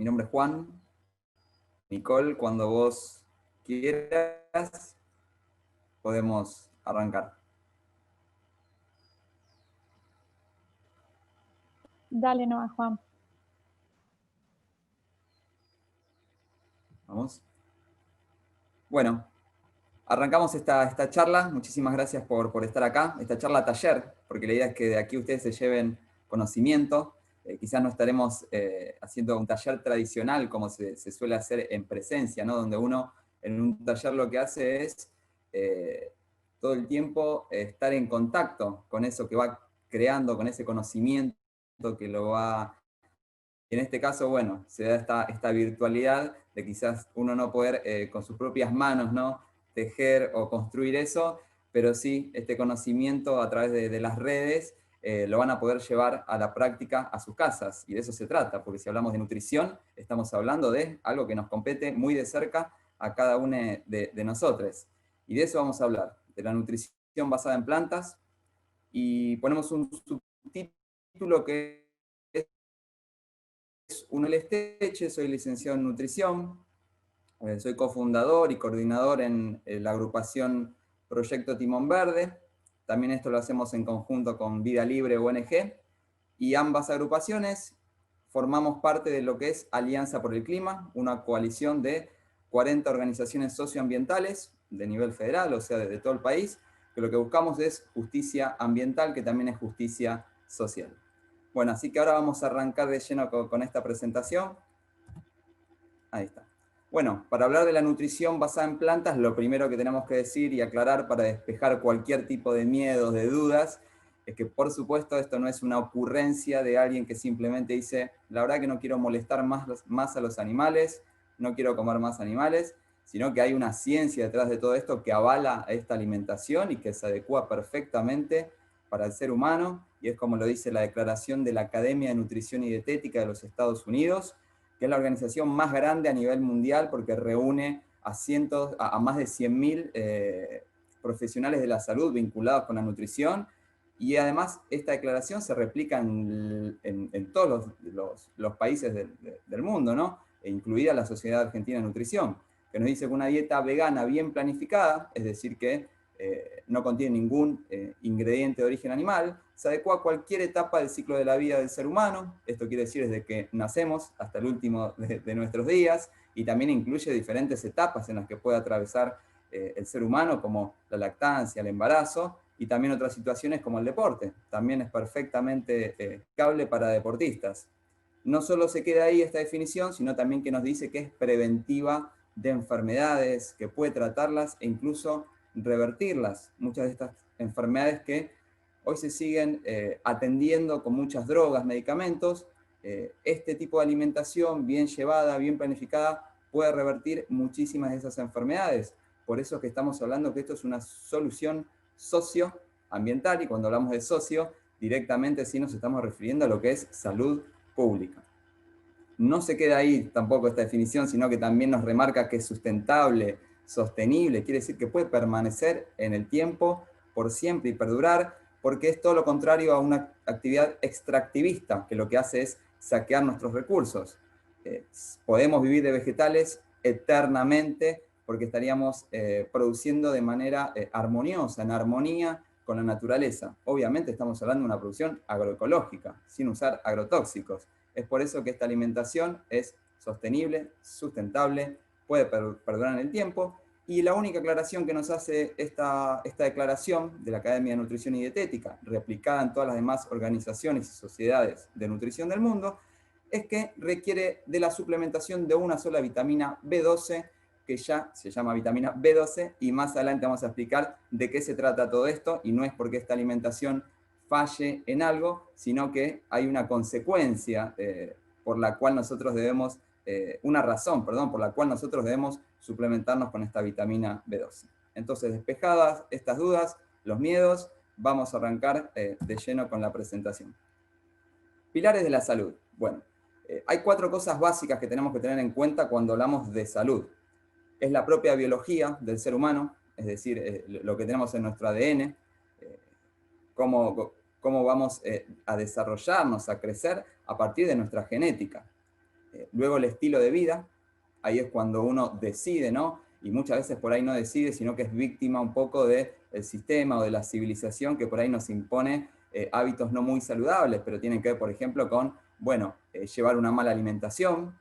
Mi nombre es Juan. Nicole, cuando vos quieras, podemos arrancar. Dale nomás, Juan. Vamos. Bueno, arrancamos esta charla. Muchísimas gracias por estar acá. Esta charla taller, porque la idea es que de aquí ustedes se lleven conocimiento. Quizás no estaremos haciendo un taller tradicional como se suele hacer en presencia, ¿no? Donde uno en un taller lo que hace es todo el tiempo estar en contacto con eso que va creando, con ese conocimiento que lo va. En este caso, bueno, se da esta virtualidad de quizás uno no poder con sus propias manos, ¿no?, tejer o construir eso, pero sí este conocimiento a través de las redes lo van a poder llevar a la práctica a sus casas. Y de eso se trata, porque si hablamos de nutrición, estamos hablando de algo que nos compete muy de cerca a cada uno de nosotros. Y de eso vamos a hablar, de la nutrición basada en plantas. Y ponemos un subtítulo que es Uno Esteche, soy licenciado en nutrición, soy cofundador y coordinador en la agrupación Proyecto Timón Verde. También esto lo hacemos en conjunto con Vida Libre ONG, y ambas agrupaciones formamos parte de lo que es Alianza por el Clima, una coalición de 40 organizaciones socioambientales de nivel federal, o sea, de todo el país, que lo que buscamos es justicia ambiental, que también es justicia social. Bueno, así que ahora vamos a arrancar de lleno con esta presentación. Ahí está. Bueno, para hablar de la nutrición basada en plantas, lo primero que tenemos que decir y aclarar para despejar cualquier tipo de miedos, de dudas, es que por supuesto esto no es una ocurrencia de alguien que simplemente dice, la verdad que no quiero molestar más a los animales, no quiero comer más animales, sino que hay una ciencia detrás de todo esto que avala esta alimentación y que se adecua perfectamente para el ser humano, y es como lo dice la Declaración de la Academia de Nutrición y Dietética de los Estados Unidos, que es la organización más grande a nivel mundial porque reúne a más de 100.000 profesionales de la salud vinculados con la nutrición, y además esta declaración se replica en todos los países del mundo, ¿no? Incluida la Sociedad Argentina de Nutrición, que nos dice que una dieta vegana bien planificada, es decir, que no contiene ningún ingrediente de origen animal, se adecua a cualquier etapa del ciclo de la vida del ser humano. Esto quiere decir desde que nacemos hasta el último de nuestros días, y también incluye diferentes etapas en las que puede atravesar el ser humano, como la lactancia, el embarazo, y también otras situaciones como el deporte. También es perfectamente aplicable para deportistas. No solo se queda ahí esta definición, sino también que nos dice que es preventiva de enfermedades, que puede tratarlas e incluso revertirlas. Muchas de estas enfermedades que hoy se siguen atendiendo con muchas drogas, medicamentos, este tipo de alimentación bien llevada, bien planificada, puede revertir muchísimas de esas enfermedades. Por eso es que estamos hablando que esto es una solución socioambiental, y cuando hablamos de socio, directamente sí nos estamos refiriendo a lo que es salud pública. No se queda ahí tampoco esta definición, sino que también nos remarca que es sustentable, sostenible, quiere decir que puede permanecer en el tiempo por siempre y perdurar, porque es todo lo contrario a una actividad extractivista, que lo que hace es saquear nuestros recursos. Podemos vivir de vegetales eternamente porque estaríamos produciendo de manera armoniosa, en armonía con la naturaleza. Obviamente estamos hablando de una producción agroecológica, sin usar agrotóxicos. Es por eso que esta alimentación es sostenible, sustentable, puede perdurar en el tiempo. Y la única aclaración que nos hace esta declaración de la Academia de Nutrición y Dietética, replicada en todas las demás organizaciones y sociedades de nutrición del mundo, es que requiere de la suplementación de una sola vitamina B12, que ya se llama vitamina B12, y más adelante vamos a explicar de qué se trata todo esto, y no es porque esta alimentación falle en algo, sino que hay una consecuencia por la cual nosotros debemos, una razón, perdón, por la cual nosotros debemos suplementarnos con esta vitamina B12. Entonces, despejadas estas dudas, los miedos, vamos a arrancar de lleno con la presentación. Pilares de la salud. Bueno, hay 4 cosas básicas que tenemos que tener en cuenta cuando hablamos de salud. Es la propia biología del ser humano, es decir, lo que tenemos en nuestro ADN, cómo vamos a desarrollarnos, a crecer a partir de nuestra genética. Luego el estilo de vida, ahí es cuando uno decide, ¿no? Y muchas veces por ahí no decide, sino que es víctima un poco del sistema o de la civilización que por ahí nos impone hábitos no muy saludables, pero tienen que ver, por ejemplo, con, bueno, llevar una mala alimentación,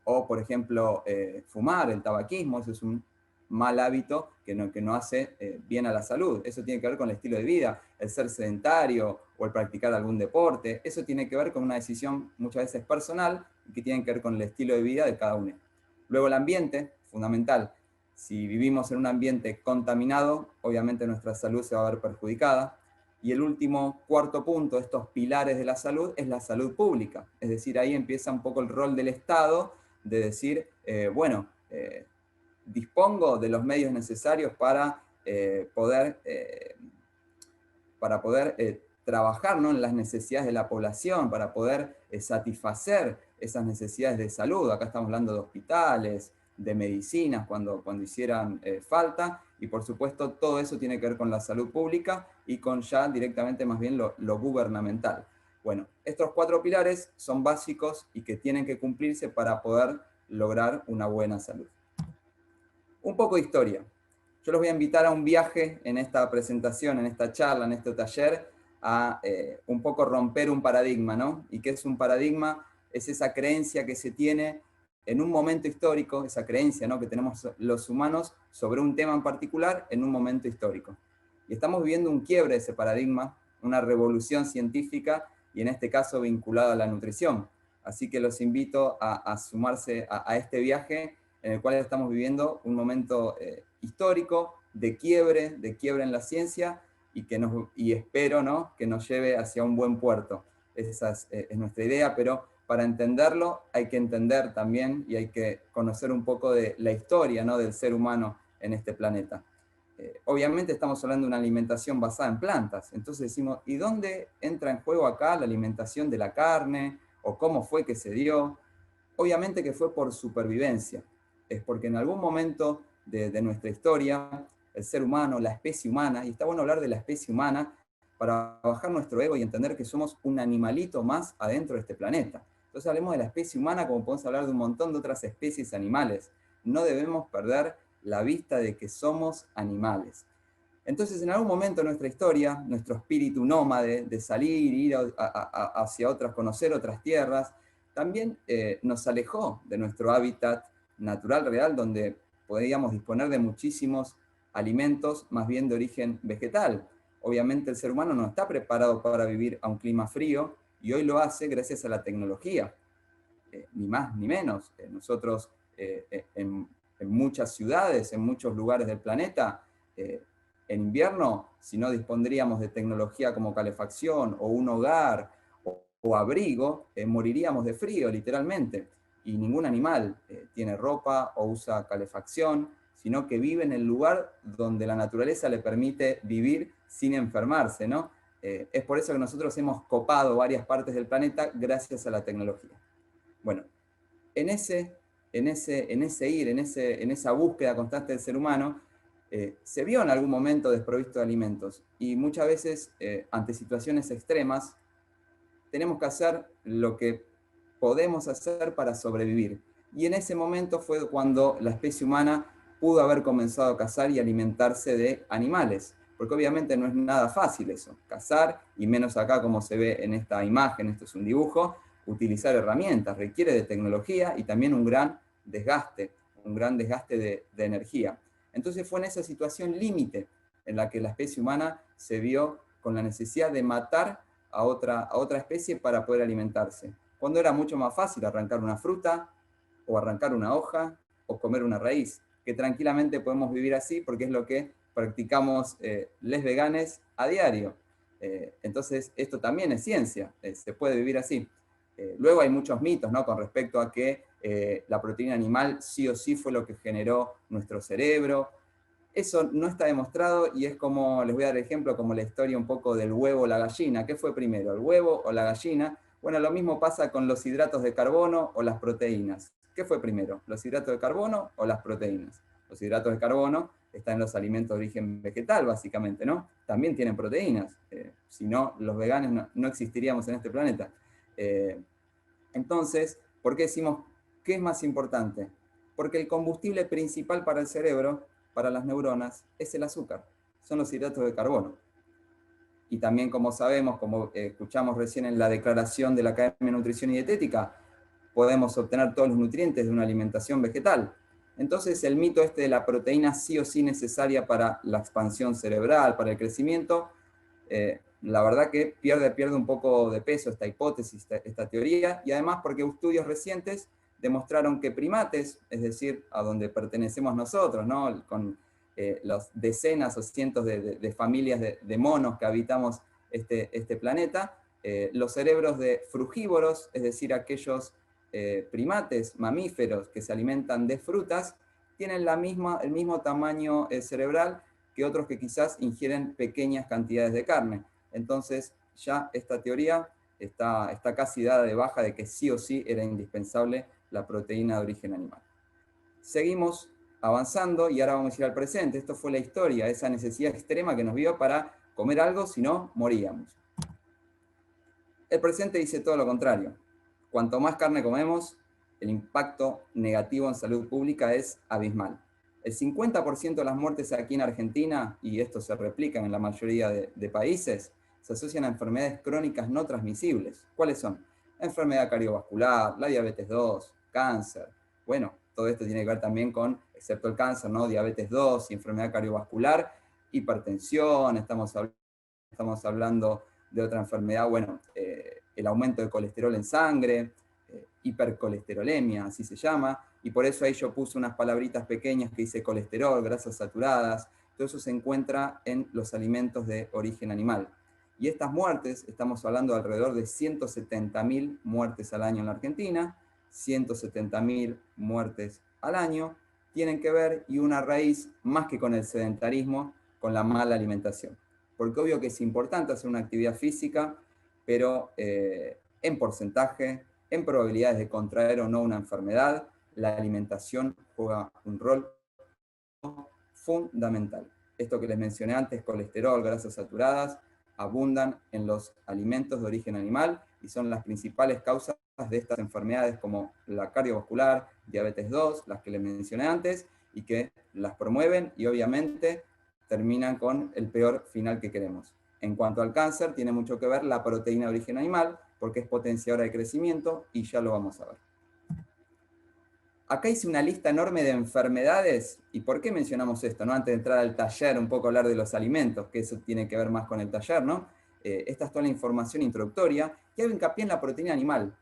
o, por ejemplo, fumar, el tabaquismo, eso es un mal hábito que no hace bien a la salud. Eso tiene que ver con el estilo de vida, el ser sedentario o el practicar algún deporte. Eso tiene que ver con una decisión muchas veces personal y que tiene que ver con el estilo de vida de cada uno. Luego el ambiente, fundamental. Si vivimos en un ambiente contaminado, obviamente nuestra salud se va a ver perjudicada. Y el último, cuarto punto, estos pilares de la salud, es la salud pública. Es decir, ahí empieza un poco el rol del Estado de decir, dispongo de los medios necesarios para poder trabajar, ¿no?, en las necesidades de la población, para poder satisfacer esas necesidades de salud. Acá estamos hablando de hospitales, de medicinas cuando hicieran falta, y por supuesto todo eso tiene que ver con la salud pública y con ya directamente más bien lo gubernamental. Bueno, estos 4 pilares son básicos y que tienen que cumplirse para poder lograr una buena salud. Un poco de historia. Yo los voy a invitar a un viaje en esta presentación, en esta charla, en este taller, a un poco romper un paradigma, ¿no? ¿Y qué es un paradigma? Es esa creencia que se tiene en un momento histórico, esa creencia, ¿no?, que tenemos los humanos sobre un tema en particular en un momento histórico. Y estamos viviendo un quiebre de ese paradigma, una revolución científica, y en este caso vinculada a la nutrición. Así que los invito a sumarse a este viaje en el cual estamos viviendo un momento histórico de quiebre en la ciencia, y espero, ¿no?, que nos lleve hacia un buen puerto. Esa es nuestra idea, pero para entenderlo hay que entender también y hay que conocer un poco de la historia, ¿no?, del ser humano en este planeta. Obviamente estamos hablando de una alimentación basada en plantas, entonces decimos, ¿y dónde entra en juego acá la alimentación de la carne? ¿O cómo fue que se dio? Obviamente que fue por supervivencia. Es porque en algún momento de nuestra historia, el ser humano, la especie humana, y está bueno hablar de la especie humana para bajar nuestro ego y entender que somos un animalito más adentro de este planeta. Entonces hablemos de la especie humana como podemos hablar de un montón de otras especies animales. No debemos perder la vista de que somos animales. Entonces, en algún momento de nuestra historia, nuestro espíritu nómade de salir, ir hacia otras, conocer otras tierras, también nos alejó de nuestro hábitat natural, real, donde podíamos disponer de muchísimos alimentos más bien de origen vegetal. Obviamente el ser humano no está preparado para vivir a un clima frío, y hoy lo hace gracias a la tecnología, ni más ni menos. Nosotros en muchas ciudades, en muchos lugares del planeta, en invierno, si no dispondríamos de tecnología como calefacción o un hogar o abrigo, moriríamos de frío, literalmente. Y ningún animal tiene ropa o usa calefacción, sino que vive en el lugar donde la naturaleza le permite vivir sin enfermarse, ¿no? Es por eso que nosotros hemos copado varias partes del planeta gracias a la tecnología. Bueno, en esa búsqueda constante del ser humano, se vio en algún momento desprovisto de alimentos, y muchas veces, ante situaciones extremas, tenemos que hacer lo que podemos hacer para sobrevivir. Y en ese momento fue cuando la especie humana pudo haber comenzado a cazar y alimentarse de animales, porque obviamente no es nada fácil eso, cazar, y menos acá como se ve en esta imagen, esto es un dibujo, utilizar herramientas, requiere de tecnología y también un gran desgaste de energía. Entonces fue en esa situación límite en la que la especie humana se vio con la necesidad de matar a otra especie para poder alimentarse. Cuando era mucho más fácil arrancar una fruta, o arrancar una hoja, o comer una raíz, que tranquilamente podemos vivir así porque es lo que practicamos les veganes a diario. Entonces esto también es ciencia, se puede vivir así. Luego hay muchos mitos, ¿no?, con respecto a que la proteína animal sí o sí fue lo que generó nuestro cerebro. Eso no está demostrado, y es como, les voy a dar ejemplo, como la historia un poco del huevo o la gallina. ¿Qué fue primero, el huevo o la gallina? Bueno, lo mismo pasa con los hidratos de carbono o las proteínas. ¿Qué fue primero, los hidratos de carbono o las proteínas? Los hidratos de carbono están en los alimentos de origen vegetal, básicamente, ¿no? También tienen proteínas. Si no, los veganos no existiríamos en este planeta. Entonces, ¿Por qué decimos qué es más importante? Porque el combustible principal para el cerebro, para las neuronas, es el azúcar, son los hidratos de carbono. Y también, como sabemos, como escuchamos recién en la declaración de la Academia de Nutrición y Dietética, podemos obtener todos los nutrientes de una alimentación vegetal. Entonces, el mito este de la proteína sí o sí necesaria para la expansión cerebral, para el crecimiento, la verdad que pierde un poco de peso esta hipótesis, esta teoría, y además porque estudios recientes demostraron que primates, es decir, a donde pertenecemos nosotros, ¿no? Con las decenas o cientos de familias de monos que habitamos este planeta, los cerebros de frugívoros, es decir, aquellos primates, mamíferos que se alimentan de frutas, tienen el mismo tamaño cerebral que otros que quizás ingieren pequeñas cantidades de carne. Entonces, ya esta teoría está casi dada de baja de que sí o sí era indispensable la proteína de origen animal. Seguimos avanzando y ahora vamos a ir al presente. Esto fue la historia, esa necesidad extrema que nos vio para comer algo, si no, moríamos. El presente dice todo lo contrario. Cuanto más carne comemos, el impacto negativo en salud pública es abismal. El 50% de las muertes aquí en Argentina, y esto se replica en la mayoría de países, se asocian a enfermedades crónicas no transmisibles. ¿Cuáles son? La enfermedad cardiovascular, la diabetes 2, cáncer. Bueno, todo esto tiene que ver también con, excepto el cáncer, ¿no? Diabetes 2 y enfermedad cardiovascular, hipertensión, estamos hablando de otra enfermedad, bueno, el aumento de colesterol en sangre, hipercolesterolemia, así se llama, y por eso ahí yo puse unas palabritas pequeñas que dice colesterol, grasas saturadas, todo eso se encuentra en los alimentos de origen animal. Y estas muertes, estamos hablando de alrededor de 170.000 muertes al año en la Argentina, 170.000 muertes al año, tienen que ver, y una raíz, más que con el sedentarismo, con la mala alimentación. Porque obvio que es importante hacer una actividad física, pero en porcentaje, en probabilidades de contraer o no una enfermedad, la alimentación juega un rol fundamental. Esto que les mencioné antes, colesterol, grasas saturadas, abundan en los alimentos de origen animal y son las principales causas de estas enfermedades como la cardiovascular, diabetes 2, las que les mencioné antes, y que las promueven y obviamente terminan con el peor final que queremos. En cuanto al cáncer, tiene mucho que ver la proteína de origen animal, porque es potenciadora de crecimiento, y ya lo vamos a ver. Acá hice una lista enorme de enfermedades, y ¿por qué mencionamos esto? ¿No? Antes de entrar al taller, un poco hablar de los alimentos, que eso tiene que ver más con el taller, ¿no? Esta es toda la información introductoria, y hago hincapié en la proteína animal,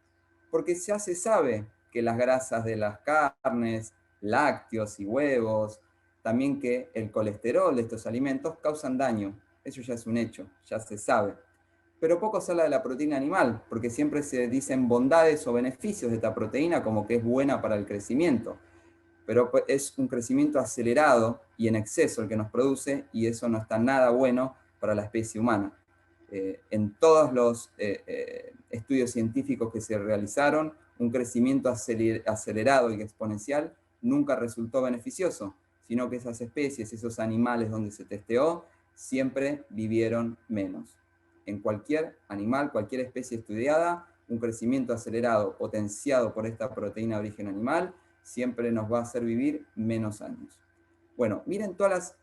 porque ya se sabe que las grasas de las carnes, lácteos y huevos, también que el colesterol de estos alimentos causan daño. Eso ya es un hecho, ya se sabe. Pero poco se habla de la proteína animal, porque siempre se dicen bondades o beneficios de esta proteína como que es buena para el crecimiento. Pero es un crecimiento acelerado y en exceso el que nos produce, y eso no está nada bueno para la especie humana. En todos los estudios científicos que se realizaron, un crecimiento acelerado y exponencial nunca resultó beneficioso, sino que esas especies, esos animales donde se testeó, siempre vivieron menos. En cualquier animal, cualquier especie estudiada, un crecimiento acelerado potenciado por esta proteína de origen animal siempre nos va a hacer vivir menos años. Bueno, miren todas las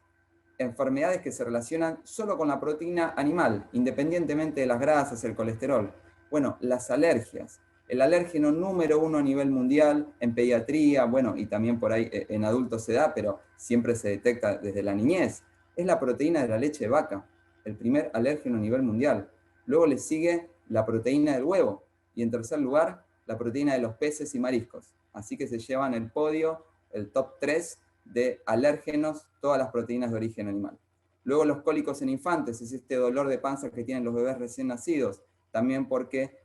enfermedades que se relacionan solo con la proteína animal, independientemente de las grasas, el colesterol. Bueno, las alergias. El alérgeno número 1 a nivel mundial en pediatría, bueno, y también por ahí en adultos se da, pero siempre se detecta desde la niñez, es la proteína de la leche de vaca, el primer alérgeno a nivel mundial. Luego le sigue la proteína del huevo, y en tercer lugar, la proteína de los peces y mariscos. Así que se llevan el podio, el top 3 de alérgenos, todas las proteínas de origen animal. Luego los cólicos en infantes, es este dolor de panza que tienen los bebés recién nacidos, también porque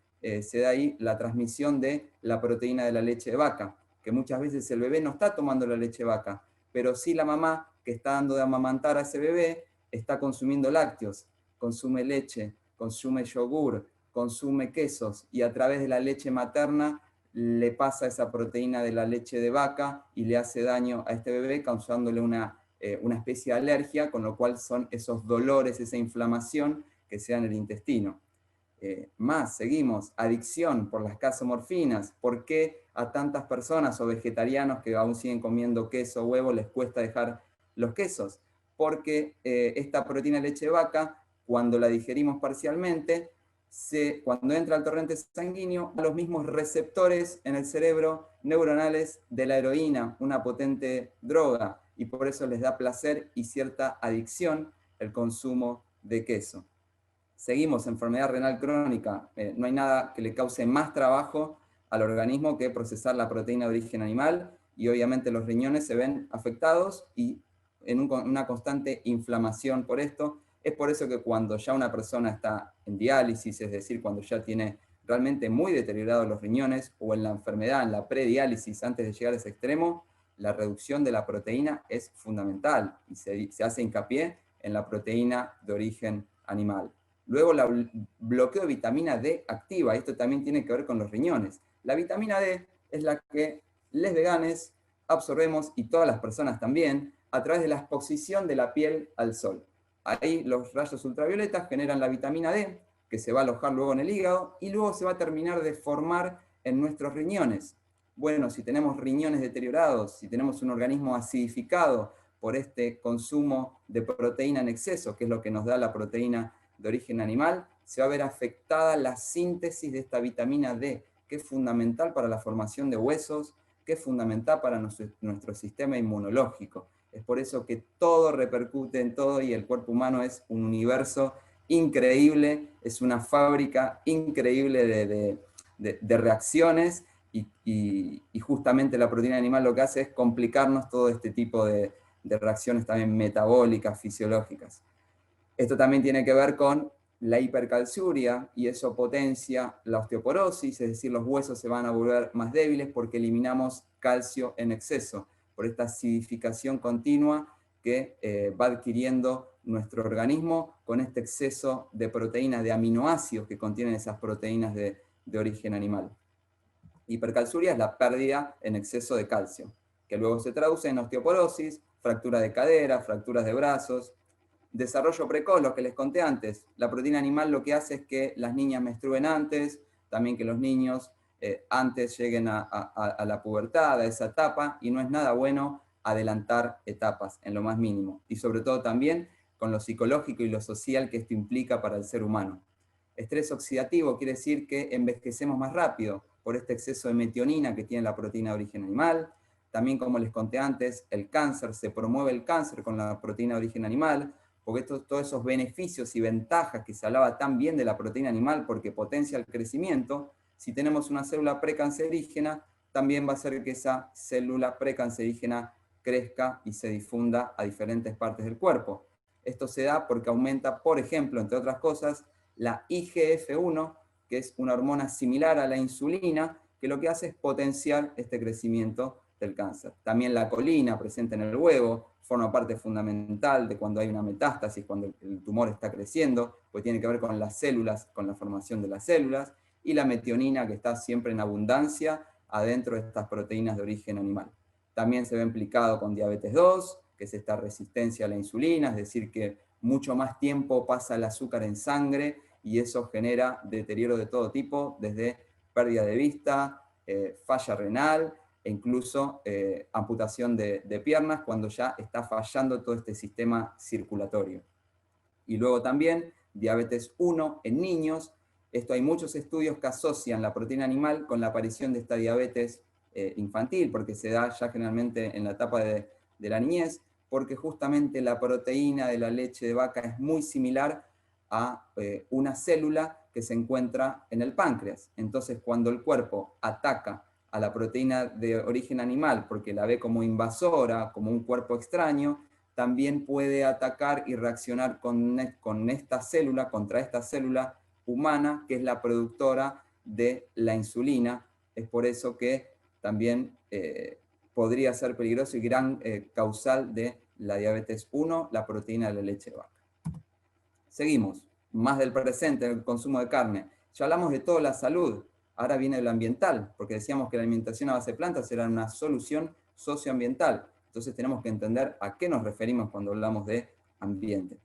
se da ahí la transmisión de la proteína de la leche de vaca, que muchas veces el bebé no está tomando la leche de vaca, pero sí la mamá que está dando de amamantar a ese bebé está consumiendo lácteos, consume leche, consume yogur, consume quesos, y a través de la leche materna le pasa esa proteína de la leche de vaca y le hace daño a este bebé, causándole una especie de alergia, con lo cual son esos dolores, esa inflamación que se da en el intestino. Seguimos, adicción por las casomorfinas. ¿Por qué a tantas personas o vegetarianos que aún siguen comiendo queso o huevo, les cuesta dejar los quesos, porque esta proteína de leche de vaca, cuando la digerimos parcialmente, cuando entra al torrente sanguíneo, a los mismos receptores en el cerebro neuronales de la heroína, una potente droga, y por eso les da placer y cierta adicción el consumo de queso. Seguimos, enfermedad renal crónica. No hay nada que le cause más trabajo al organismo que procesar la proteína de origen animal, y obviamente los riñones se ven afectados y en una constante inflamación por esto. Es por eso que cuando ya una persona está en diálisis, es decir, cuando ya tiene realmente muy deteriorados los riñones, o en la enfermedad, en la prediálisis, antes de llegar a ese extremo, la reducción de la proteína es fundamental y se hace hincapié en la proteína de origen animal. Luego, el bloqueo de vitamina D activa. Esto también tiene que ver con los riñones. La vitamina D es la que les veganes absorbemos, y todas las personas también, a través de la exposición de la piel al sol. Ahí los rayos ultravioletas generan la vitamina D, que se va a alojar luego en el hígado, y luego se va a terminar de formar en nuestros riñones. Bueno, si tenemos riñones deteriorados, si tenemos un organismo acidificado por este consumo de proteína en exceso, que es lo que nos da la proteína de origen animal, se va a ver afectada la síntesis de esta vitamina D, que es fundamental para la formación de huesos, que es fundamental para nuestro sistema inmunológico. Es por eso que todo repercute en todo, y el cuerpo humano es un universo increíble, es una fábrica increíble de reacciones, y justamente la proteína animal lo que hace es complicarnos todo este tipo de reacciones también metabólicas, fisiológicas. Esto también tiene que ver con la hipercalciuria, y eso potencia la osteoporosis, es decir, los huesos se van a volver más débiles porque eliminamos calcio en exceso, por esta acidificación continua que va adquiriendo nuestro organismo con este exceso de proteínas, de aminoácidos que contienen esas proteínas de origen animal. Hipercalciuria es la pérdida en exceso de calcio, que luego se traduce en osteoporosis, fractura de cadera, fracturas de brazos. Desarrollo precoz, lo que les conté antes. La proteína animal lo que hace es que las niñas menstruen antes, también que los niños antes lleguen a la pubertad, a esa etapa, y no es nada bueno adelantar etapas en lo más mínimo. Y sobre todo también con lo psicológico y lo social que esto implica para el ser humano. Estrés oxidativo quiere decir que envejecemos más rápido por este exceso de metionina que tiene la proteína de origen animal. También, como les conté antes, el cáncer, se promueve el cáncer con la proteína de origen animal, porque todos esos beneficios y ventajas que se hablaba tan bien de la proteína animal, porque potencia el crecimiento, si tenemos una célula precancerígena, también va a hacer que esa célula precancerígena crezca y se difunda a diferentes partes del cuerpo. Esto se da porque aumenta, por ejemplo, entre otras cosas, la IGF-1, que es una hormona similar a la insulina, que lo que hace es potenciar este crecimiento del cáncer. También la colina, presente en el huevo, forma parte fundamental de cuando hay una metástasis, cuando el tumor está creciendo, pues tiene que ver con las células, con la formación de las células, y la metionina, que está siempre en abundancia adentro de estas proteínas de origen animal. También se ve implicado con diabetes 2, que es esta resistencia a la insulina, es decir, que mucho más tiempo pasa el azúcar en sangre, y eso genera deterioro de todo tipo, desde pérdida de vista, falla renal, e incluso amputación de piernas cuando ya está fallando todo este sistema circulatorio. Y luego también diabetes 1 en niños. Esto hay muchos estudios que asocian la proteína animal con la aparición de esta diabetes infantil, porque se da ya generalmente en la etapa de la niñez, porque justamente la proteína de la leche de vaca es muy similar a una célula que se encuentra en el páncreas. Entonces, cuando el cuerpo ataca a la proteína de origen animal porque la ve como invasora, como un cuerpo extraño, también puede atacar y reaccionar con esta célula, contra esta célula humana, que es la productora de la insulina. Es por eso que también podría ser peligroso y gran causal de la diabetes 1, la proteína de la leche de vaca. Seguimos, más del presente, el consumo de carne. Ya hablamos de toda la salud, ahora viene lo ambiental, porque decíamos que la alimentación a base de plantas era una solución socioambiental. Entonces tenemos que entender a qué nos referimos cuando hablamos de ambiente.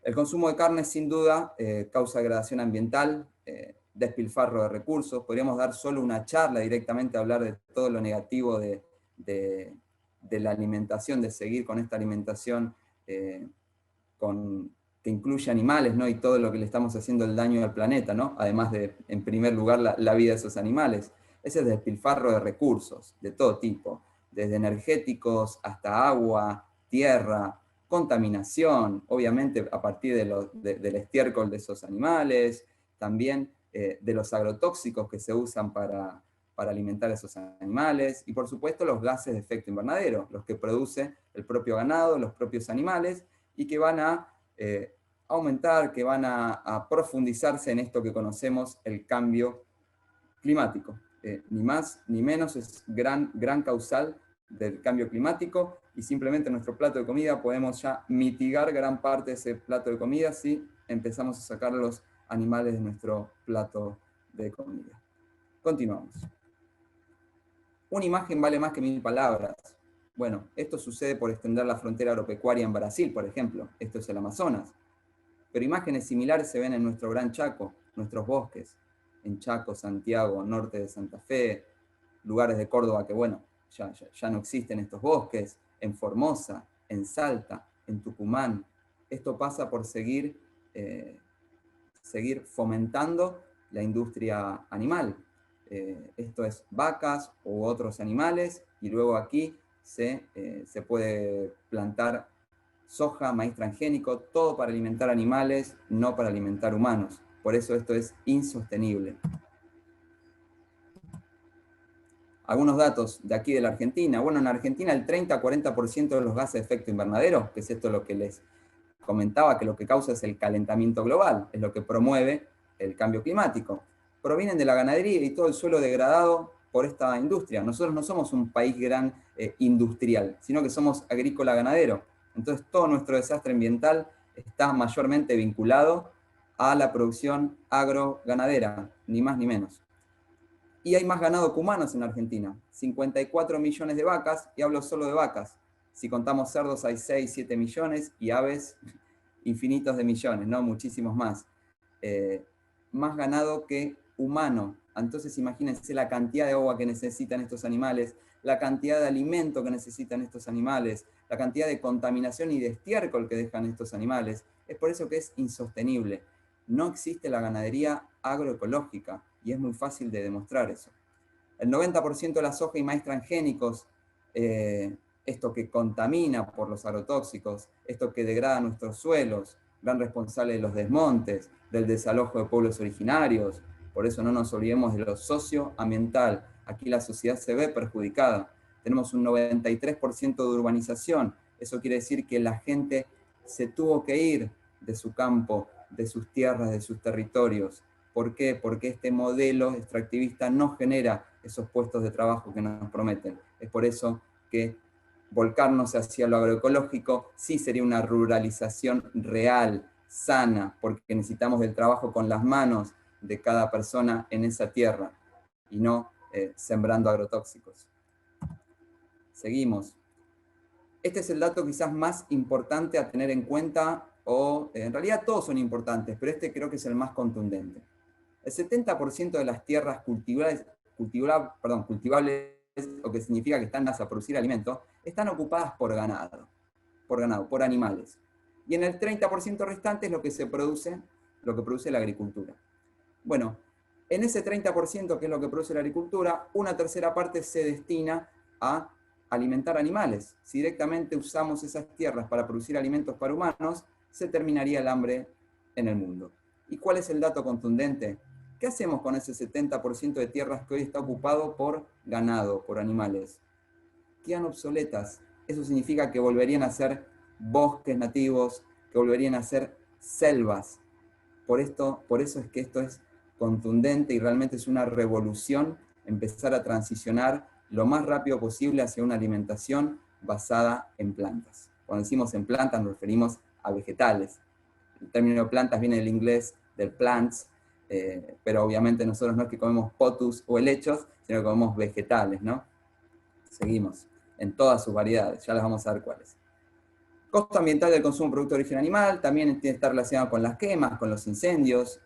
El consumo de carne sin duda causa degradación ambiental, despilfarro de recursos. Podríamos dar solo una charla directamente a hablar de todo lo negativo de la alimentación, de seguir con esta alimentación que incluye animales, ¿no? Y todo lo que le estamos haciendo el daño al planeta, ¿no? Además de, en primer lugar, la vida de esos animales. Ese es despilfarro de recursos, de todo tipo, desde energéticos hasta agua, tierra, contaminación, obviamente a partir del estiércol de esos animales, también de los agrotóxicos que se usan para alimentar a esos animales, y por supuesto los gases de efecto invernadero, los que produce el propio ganado, los propios animales, y que van a aumentar, que van a profundizarse en esto que conocemos, el cambio climático. Ni más ni menos, es gran causal del cambio climático, y simplemente en nuestro plato de comida podemos ya mitigar gran parte de ese plato de comida si empezamos a sacar los animales de nuestro plato de comida. Continuamos. Una imagen vale más que 1000 palabras. Bueno, esto sucede por extender la frontera agropecuaria en Brasil, por ejemplo. Esto es el Amazonas. Pero imágenes similares se ven en nuestro Gran Chaco, nuestros bosques, en Chaco, Santiago, norte de Santa Fe, lugares de Córdoba que, bueno, ya no existen estos bosques, en Formosa, en Salta, en Tucumán. Esto pasa por seguir fomentando la industria animal. Esto es vacas u otros animales, y luego aquí se puede plantar soja, maíz transgénico, todo para alimentar animales, no para alimentar humanos. Por eso esto es insostenible. Algunos datos de aquí de la Argentina. Bueno, en Argentina el 30-40% de los gases de efecto invernadero, que es esto lo que les comentaba, que lo que causa es el calentamiento global, es lo que promueve el cambio climático, provienen de la ganadería y todo el suelo degradado por esta industria. Nosotros no somos un país gran industrial, sino que somos agrícola-ganadero. Entonces todo nuestro desastre ambiental está mayormente vinculado a la producción agroganadera, ni más ni menos. Y hay más ganado que humanos en Argentina, 54 millones de vacas, y hablo solo de vacas. Si contamos cerdos hay 6, 7 millones, y aves infinitos de millones, ¿no? Muchísimos más. Más ganado que humano. Entonces imagínense la cantidad de agua que necesitan estos animales, la cantidad de alimento que necesitan estos animales, la cantidad de contaminación y de estiércol que dejan estos animales. Es por eso que es insostenible. No existe la ganadería agroecológica, y es muy fácil de demostrar eso. El 90% de la soja y maíz transgénicos, esto que contamina por los agrotóxicos, esto que degrada nuestros suelos, gran responsable de los desmontes, del desalojo de pueblos originarios. Por eso no nos olvidemos de lo socioambiental. Aquí la sociedad se ve perjudicada. Tenemos un 93% de urbanización. Eso quiere decir que la gente se tuvo que ir de su campo, de sus tierras, de sus territorios. ¿Por qué? Porque este modelo extractivista no genera esos puestos de trabajo que nos prometen. Es por eso que volcarnos hacia lo agroecológico sí sería una ruralización real, sana, porque necesitamos del trabajo con las manos de cada persona en esa tierra, y no sembrando agrotóxicos. Seguimos. Este es el dato quizás más importante a tener en cuenta, o en realidad todos son importantes, pero este creo que es el más contundente. El 70% de las tierras cultivables, o que significa que están dadas a producir alimentos, están ocupadas por ganado, por animales. Y en el 30% restante es lo que produce la agricultura. Bueno, en ese 30% que es lo que produce la agricultura, una tercera parte se destina a alimentar animales. Si directamente usamos esas tierras para producir alimentos para humanos, se terminaría el hambre en el mundo. ¿Y cuál es el dato contundente? ¿Qué hacemos con ese 70% de tierras que hoy está ocupado por ganado, por animales? Quedan obsoletas. Eso significa que volverían a ser bosques nativos, que volverían a ser selvas. Por eso es que esto es contundente y realmente es una revolución empezar a transicionar lo más rápido posible hacia una alimentación basada en plantas. Cuando decimos en plantas nos referimos a vegetales. El término plantas viene del inglés del plants, pero obviamente nosotros no es que comemos potus o helechos, sino que comemos vegetales, ¿no? Seguimos, en todas sus variedades, ya las vamos a ver cuáles. Costo ambiental del consumo de producto de origen animal, también tiene que estar relacionado con las quemas, con los incendios.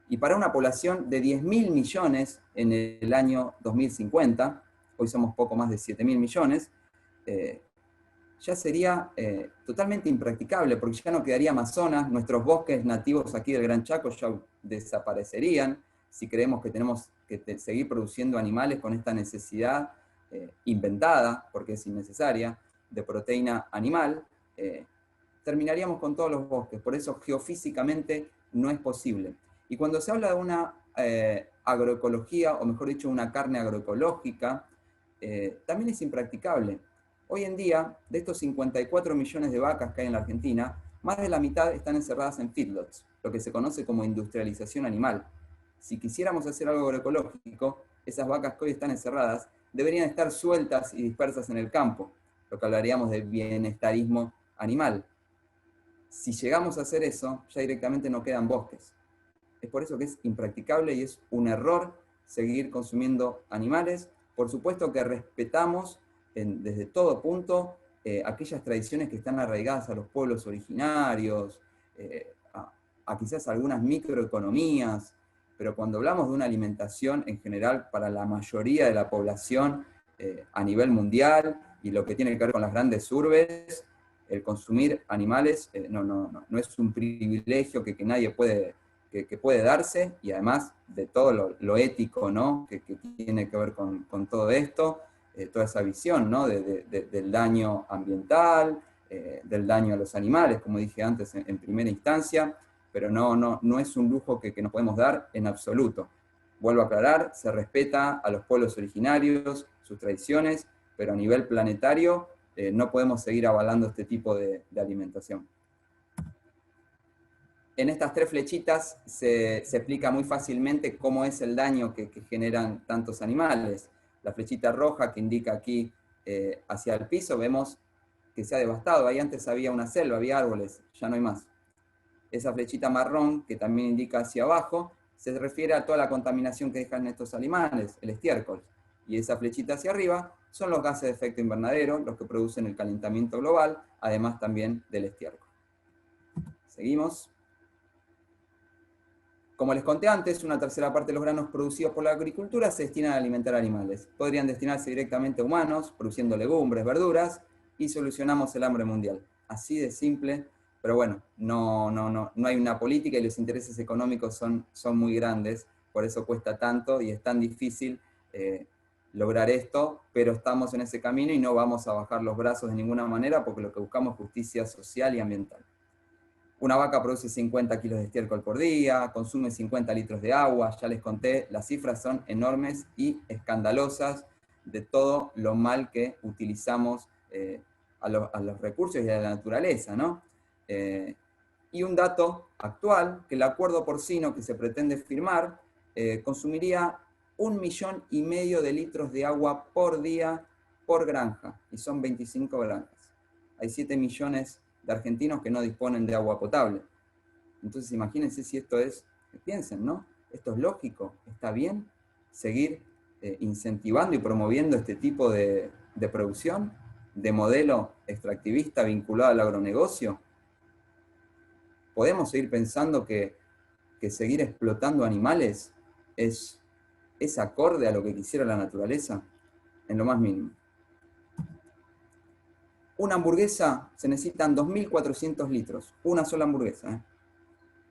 Y para una población de 10.000 millones en el año 2050, hoy somos poco más de 7.000 millones, ya sería totalmente impracticable, porque ya no quedaría Amazonas, nuestros bosques nativos aquí del Gran Chaco ya desaparecerían, si creemos que tenemos que seguir produciendo animales con esta necesidad inventada, porque es innecesaria, de proteína animal, terminaríamos con todos los bosques. Por eso geofísicamente no es posible. Y cuando se habla de una agroecología, o mejor dicho, una carne agroecológica, también es impracticable. Hoy en día, de estos 54 millones de vacas que hay en la Argentina, más de la mitad están encerradas en feedlots, lo que se conoce como industrialización animal. Si quisiéramos hacer algo agroecológico, esas vacas que hoy están encerradas deberían estar sueltas y dispersas en el campo, lo que hablaríamos de bienestarismo animal. Si llegamos a hacer eso, ya directamente no quedan bosques. Es por eso que es impracticable y es un error seguir consumiendo animales. Por supuesto que respetamos desde todo punto aquellas tradiciones que están arraigadas a los pueblos originarios, a quizás algunas microeconomías, pero cuando hablamos de una alimentación en general para la mayoría de la población a nivel mundial y lo que tiene que ver con las grandes urbes, el consumir animales no es un privilegio que nadie puede darse, y además de todo lo ético, ¿no? que tiene que ver con todo esto, toda esa visión, ¿no? del daño ambiental, del daño a los animales, como dije antes en primera instancia, pero no es un lujo que nos podemos dar en absoluto. Vuelvo a aclarar, se respeta a los pueblos originarios, sus tradiciones, pero a nivel planetario no podemos seguir avalando este tipo de alimentación. En estas tres flechitas se explica muy fácilmente cómo es el daño que generan tantos animales. La flechita roja que indica aquí hacia el piso, vemos que se ha devastado. Ahí antes había una selva, había árboles, ya no hay más. Esa flechita marrón que también indica hacia abajo, se refiere a toda la contaminación que dejan estos animales, el estiércol. Y esa flechita hacia arriba son los gases de efecto invernadero, los que producen el calentamiento global, además también del estiércol. Seguimos. Como les conté antes, una tercera parte de los granos producidos por la agricultura se destinan a alimentar animales. Podrían destinarse directamente a humanos, produciendo legumbres, verduras, y solucionamos el hambre mundial. Así de simple, pero bueno, no hay una política y los intereses económicos son muy grandes, por eso cuesta tanto y es tan difícil lograr esto, pero estamos en ese camino y no vamos a bajar los brazos de ninguna manera porque lo que buscamos es justicia social y ambiental. Una vaca produce 50 kilos de estiércol por día, consume 50 litros de agua, ya les conté, las cifras son enormes y escandalosas de todo lo mal que utilizamos a los recursos y a la naturaleza, ¿no? Y un dato actual, que el acuerdo porcino que se pretende firmar consumiría 1,5 millones de litros de agua por día por granja, y son 25 granjas. Hay 7 millones de argentinos que no disponen de agua potable. Entonces imagínense si esto es, piensen, ¿no? Esto es lógico, está bien seguir incentivando y promoviendo este tipo de producción, de modelo extractivista vinculado al agronegocio. ¿Podemos seguir pensando que seguir explotando animales es acorde a lo que quisiera la naturaleza? En lo más mínimo. Una hamburguesa se necesitan 2.400 litros, una sola hamburguesa.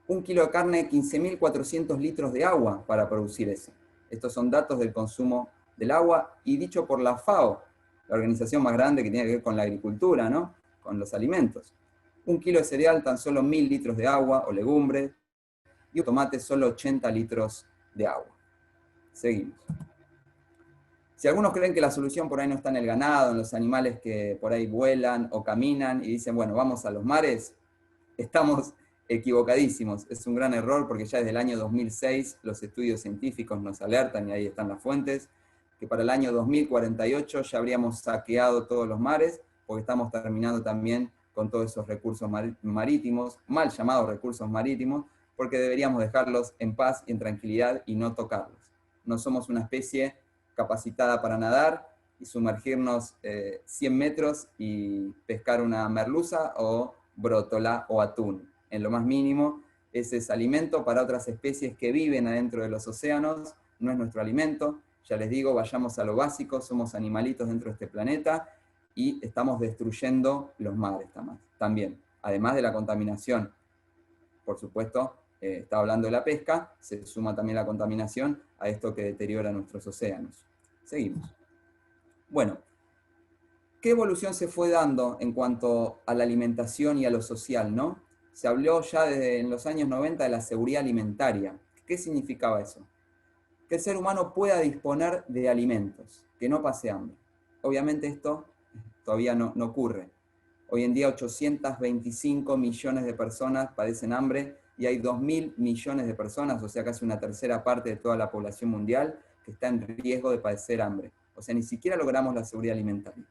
Un kilo de carne, 15.400 litros de agua para producir eso. Estos son datos del consumo del agua y dicho por la FAO, la organización más grande que tiene que ver con la agricultura, ¿no? Con los alimentos. Un kilo de cereal, tan solo 1.000 litros de agua o legumbres, y un tomate, solo 80 litros de agua. Seguimos. Si algunos creen que la solución por ahí no está en el ganado, en los animales que por ahí vuelan o caminan y dicen, bueno, vamos a los mares, estamos equivocadísimos. Es un gran error porque ya desde el año 2006 los estudios científicos nos alertan, y ahí están las fuentes, que para el año 2048 ya habríamos saqueado todos los mares, porque estamos terminando también con todos esos recursos marítimos, mal llamados recursos marítimos, porque deberíamos dejarlos en paz y en tranquilidad y no tocarlos. No somos una especie capacitada para nadar y sumergirnos 100 metros y pescar una merluza o brótola o atún, en lo más mínimo, ese es alimento para otras especies que viven adentro de los océanos, no es nuestro alimento. Ya les digo, vayamos a lo básico, somos animalitos dentro de este planeta y estamos destruyendo los mares también. Además de la contaminación, por supuesto, estaba hablando de la pesca, se suma también la contaminación a esto que deteriora nuestros océanos. Seguimos. Bueno, ¿qué evolución se fue dando en cuanto a la alimentación y a lo social, no? Se habló ya desde en los años 90 de la seguridad alimentaria. ¿Qué significaba eso? Que el ser humano pueda disponer de alimentos, que no pase hambre. Obviamente esto todavía no ocurre. Hoy en día 825 millones de personas padecen hambre y hay 2.000 millones de personas, o sea casi una tercera parte de toda la población mundial, que está en riesgo de padecer hambre. O sea, ni siquiera logramos la seguridad alimentaria.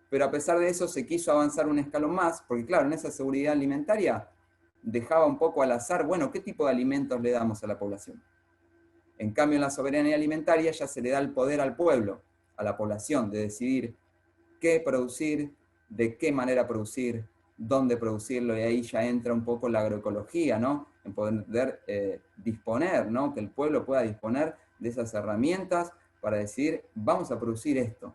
Pero a pesar de eso se quiso avanzar un escalón más, porque claro, en esa seguridad alimentaria dejaba un poco al azar, bueno, ¿qué tipo de alimentos le damos a la población? En cambio, en la soberanía alimentaria ya se le da el poder al pueblo, a la población, de decidir qué producir, de qué manera producir, dónde producirlo, y ahí ya entra un poco la agroecología, ¿no? En poder disponer, ¿no? Que el pueblo pueda disponer de esas herramientas para decir, vamos a producir esto,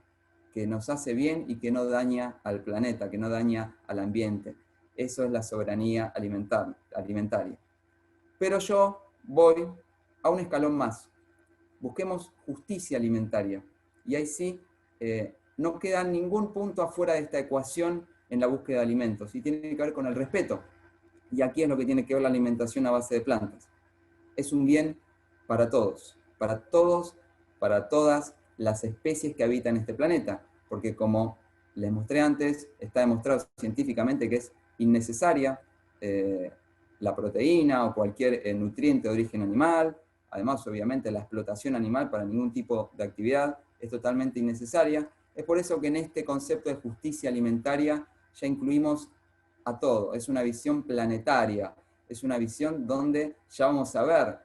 que nos hace bien y que no daña al planeta, que no daña al ambiente. Eso es la soberanía alimentaria. Pero yo voy a un escalón más. Busquemos justicia alimentaria. Y ahí sí, no queda ningún punto afuera de esta ecuación en la búsqueda de alimentos. Y tiene que ver con el respeto. Y aquí es lo que tiene que ver la alimentación a base de plantas. Es un bien para todos, para todas las especies que habitan este planeta. Porque como les mostré antes, está demostrado científicamente que es innecesaria la proteína o cualquier nutriente de origen animal. Además, obviamente, la explotación animal para ningún tipo de actividad es totalmente innecesaria. Es por eso que en este concepto de justicia alimentaria ya incluimos a todo. Es una visión planetaria, es una visión donde ya vamos a ver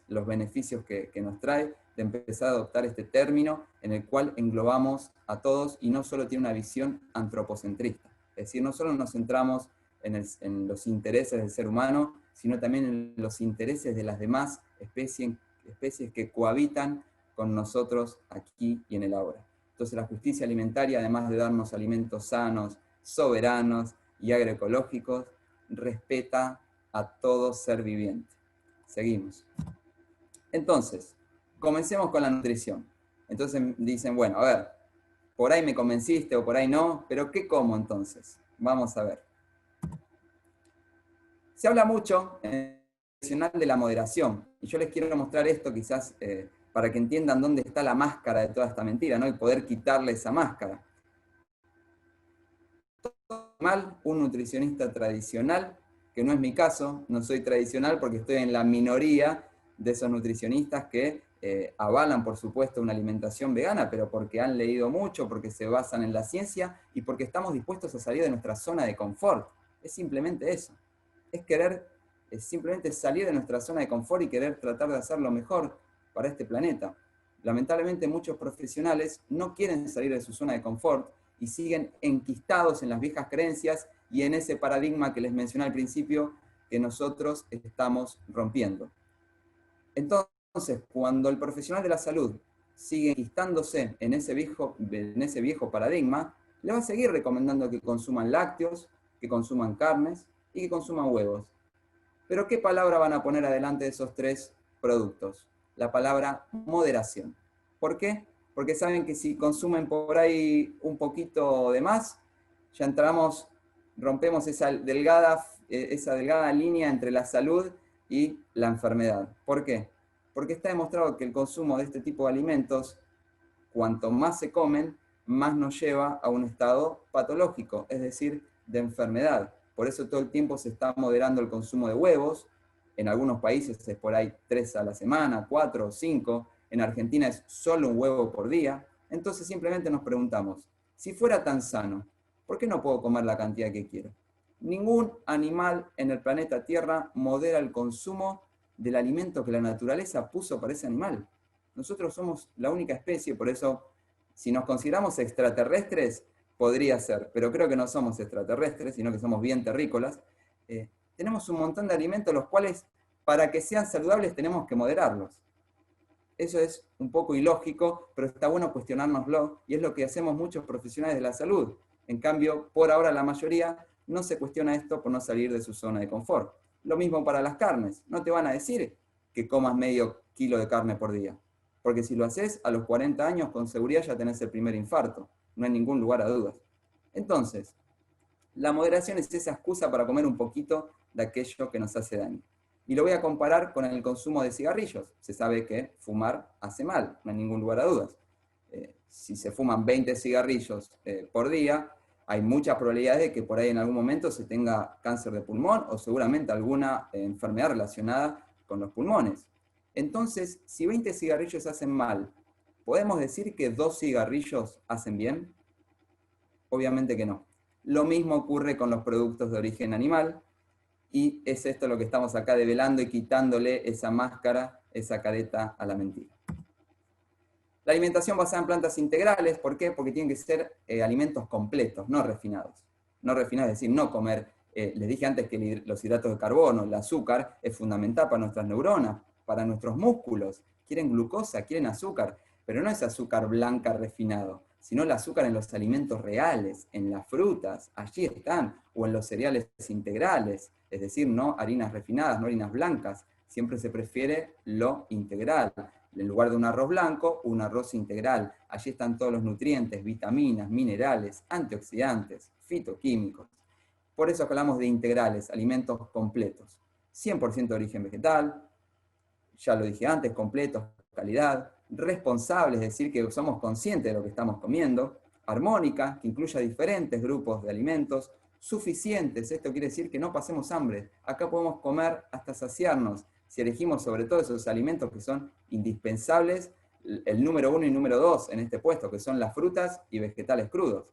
los beneficios que nos trae de empezar a adoptar este término en el cual englobamos a todos y no solo tiene una visión antropocentrista. Es decir, no solo nos centramos en los intereses del ser humano, sino también en los intereses de las demás especies que cohabitan con nosotros aquí y en el ahora. Entonces la justicia alimentaria, además de darnos alimentos sanos, soberanos y agroecológicos, respeta a todo ser viviente. Seguimos. Entonces, comencemos con la nutrición. Entonces dicen, bueno, a ver, por ahí me convenciste o por ahí no, pero ¿qué como entonces? Vamos a ver. Se habla mucho en el de la moderación, y yo les quiero mostrar esto quizás para que entiendan dónde está la máscara de toda esta mentira, ¿no? Y poder quitarle esa máscara. Un nutricionista tradicional, que no es mi caso, no soy tradicional porque estoy en la minoría de esos nutricionistas que avalan, por supuesto, una alimentación vegana, pero porque han leído mucho, porque se basan en la ciencia y porque estamos dispuestos a salir de nuestra zona de confort. Es simplemente eso. Es simplemente salir de nuestra zona de confort y querer tratar de hacer lo mejor para este planeta. Lamentablemente muchos profesionales no quieren salir de su zona de confort y siguen enquistados en las viejas creencias y en ese paradigma que les mencioné al principio que nosotros estamos rompiendo. Entonces, cuando el profesional de la salud sigue enquistándose en ese viejo paradigma, le va a seguir recomendando que consuman lácteos, que consuman carnes y que consuman huevos. Pero ¿qué palabra van a poner adelante de esos tres productos? La palabra moderación. ¿Por qué? Porque saben que si consumen por ahí un poquito de más, ya rompemos esa delgada línea entre la salud y la enfermedad. ¿Por qué? Porque está demostrado que el consumo de este tipo de alimentos, cuanto más se comen, más nos lleva a un estado patológico, es decir, de enfermedad. Por eso todo el tiempo se está moderando el consumo de huevos. En algunos países es por ahí 3 a la semana, 4 o 5. En Argentina es solo un huevo por día. Entonces simplemente nos preguntamos, si fuera tan sano, ¿por qué no puedo comer la cantidad que quiero? Ningún animal en el planeta Tierra modera el consumo del alimento que la naturaleza puso para ese animal. Nosotros somos la única especie, por eso, si nos consideramos extraterrestres, podría ser, pero creo que no somos extraterrestres, sino que somos bien terrícolas. Tenemos un montón de alimentos los cuales para que sean saludables tenemos que moderarlos. Eso es un poco ilógico, pero está bueno cuestionárnoslo, y es lo que hacemos muchos profesionales de la salud. En cambio, por ahora la mayoría no se cuestiona esto por no salir de su zona de confort. Lo mismo para las carnes. No te van a decir que comas medio kilo de carne por día, porque si lo haces, a los 40 años con seguridad ya tenés el primer infarto. No hay ningún lugar a dudas. Entonces, la moderación es esa excusa para comer un poquito de aquello que nos hace daño. Y lo voy a comparar con el consumo de cigarrillos. Se sabe que fumar hace mal, no hay ningún lugar a dudas. Si se fuman 20 cigarrillos por día, hay muchas probabilidades de que por ahí en algún momento se tenga cáncer de pulmón o seguramente alguna enfermedad relacionada con los pulmones. Entonces, si 20 cigarrillos hacen mal, ¿podemos decir que 2 cigarrillos hacen bien? Obviamente que no. Lo mismo ocurre con los productos de origen animal, y es esto lo que estamos acá develando y quitándole esa máscara, esa careta a la mentira. La alimentación basada en plantas integrales, ¿por qué? Porque tienen que ser alimentos completos, no refinados. No refinados, es decir, no comer, les dije antes que los hidratos de carbono, el azúcar, es fundamental para nuestras neuronas, para nuestros músculos. Quieren glucosa, quieren azúcar, pero no es azúcar blanca refinado, sino el azúcar en los alimentos reales, en las frutas, allí están, o en los cereales integrales, es decir, no harinas refinadas, no harinas blancas. Siempre se prefiere lo integral. En lugar de un arroz blanco, un arroz integral. Allí están todos los nutrientes, vitaminas, minerales, antioxidantes, fitoquímicos. Por eso hablamos de integrales, alimentos completos. 100% de origen vegetal, ya lo dije antes, completos, calidad, responsables, es decir, que somos conscientes de lo que estamos comiendo, armónica, que incluya diferentes grupos de alimentos, suficientes, esto quiere decir que no pasemos hambre. Acá podemos comer hasta saciarnos, si elegimos sobre todo esos alimentos que son indispensables, el número 1 y número 2 en este puesto, que son las frutas y vegetales crudos.